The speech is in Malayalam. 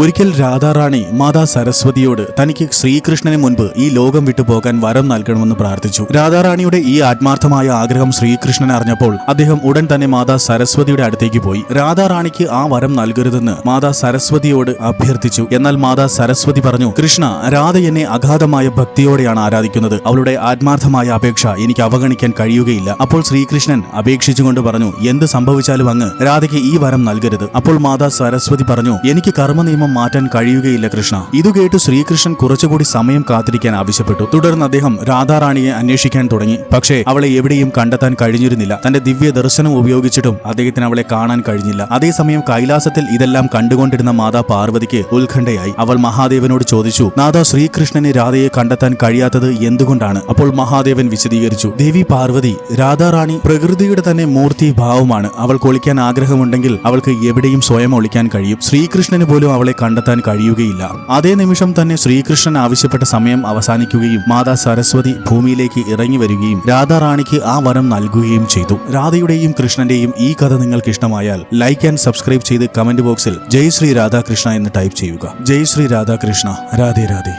ഒരിക്കൽ രാധാറാണി മാതാ സരസ്വതിയോട് തനിക്ക് ശ്രീകൃഷ്ണന് മുൻപ് ഈ ലോകം വിട്ടു പോകാൻ വരം നൽകണമെന്ന് പ്രാർത്ഥിച്ചു. രാധാറാണിയുടെ ഈ ആത്മാർത്ഥമായ ആഗ്രഹം ശ്രീകൃഷ്ണൻ അറിഞ്ഞപ്പോൾ അദ്ദേഹം ഉടൻ തന്നെ മാതാ സരസ്വതിയുടെ അടുത്തേക്ക് പോയി. രാധാറാണിക്ക് ആ വരം നൽകരുതെന്ന് മാതാ സരസ്വതിയോട് അഭ്യർത്ഥിച്ചു. എന്നാൽ മാതാ സരസ്വതി പറഞ്ഞു, കൃഷ്ണ, രാധ എന്നെ അഗാധമായ ഭക്തിയോടെയാണ് ആരാധിക്കുന്നത്. അവളുടെ ആത്മാർത്ഥമായ അപേക്ഷ എനിക്ക് അവഗണിക്കാൻ കഴിയുകയില്ല. അപ്പോൾ ശ്രീകൃഷ്ണൻ അപേക്ഷിച്ചുകൊണ്ട് പറഞ്ഞു, എന്ത് സംഭവിച്ചാലും അങ്ങ് രാധയ്ക്ക് ഈ വരം നൽകരുത്. അപ്പോൾ മാതാ സരസ്വതി പറഞ്ഞു, എനിക്ക് കർമ്മനിയമം മാറ്റാൻ കഴിയുകയില്ല കൃഷ്ണ. ഇതു കേട്ട് ശ്രീകൃഷ്ണൻ കുറച്ചുകൂടി സമയം കാത്തിരിക്കാൻ ആവശ്യപ്പെട്ടു. തുടർന്ന് അദ്ദേഹം രാധാറാണിയെ അന്വേഷിക്കാൻ തുടങ്ങി. പക്ഷേ അവളെ എവിടെയും കണ്ടെത്താൻ കഴിഞ്ഞിരുന്നില്ല. തന്റെ ദിവ്യ ദർശനം ഉപയോഗിച്ചിട്ടും അദ്ദേഹത്തിന് അവളെ കാണാൻ കഴിഞ്ഞില്ല. അതേസമയം കൈലാസത്തിൽ ഇതെല്ലാം കണ്ടുകൊണ്ടിരുന്ന മാതാ പാർവതിക്ക് ഉത്കണ്ഠയായി. അവൾ മഹാദേവനോട് ചോദിച്ചു, നാഥ, ശ്രീകൃഷ്ണന് രാധയെ കണ്ടെത്താൻ കഴിയാത്തത് എന്തുകൊണ്ടാണ്? അപ്പോൾ മഹാദേവൻ വിശദീകരിച്ചു, ദേവി പാർവതി, രാധാറാണി പ്രകൃതിയുടെ തന്നെ മൂർത്തി ഭാവമാണ്. അവൾക്ക് ഒളിക്കാൻ ആഗ്രഹമുണ്ടെങ്കിൽ അവൾക്ക് എവിടെയും സ്വയം ഒളിക്കാൻ കഴിയും. ശ്രീകൃഷ്ണന് പോലും അവളെ കണ്ടെത്താൻ കഴിയുകയില്ല. അതേ നിമിഷം തന്നെ ശ്രീകൃഷ്ണൻ ആവശ്യപ്പെട്ട സമയം അവസാനിക്കുകയും മാതാ സരസ്വതി ഭൂമിയിലേക്ക് ഇറങ്ങി വരികയും രാധാറാണിക്ക് ആ വരം നൽകുകയും ചെയ്തു. രാധയുടെയും കൃഷ്ണന്റെയും ഈ കഥ നിങ്ങൾക്ക് ഇഷ്ടമായാൽ ലൈക്ക് ആൻഡ് സബ്സ്ക്രൈബ് ചെയ്ത് കമന്റ് ബോക്സിൽ ജയ് ശ്രീ രാധാകൃഷ്ണ എന്ന് ടൈപ്പ് ചെയ്യുക. ജയ് ശ്രീ രാധാകൃഷ്ണ. രാധേ രാധേ.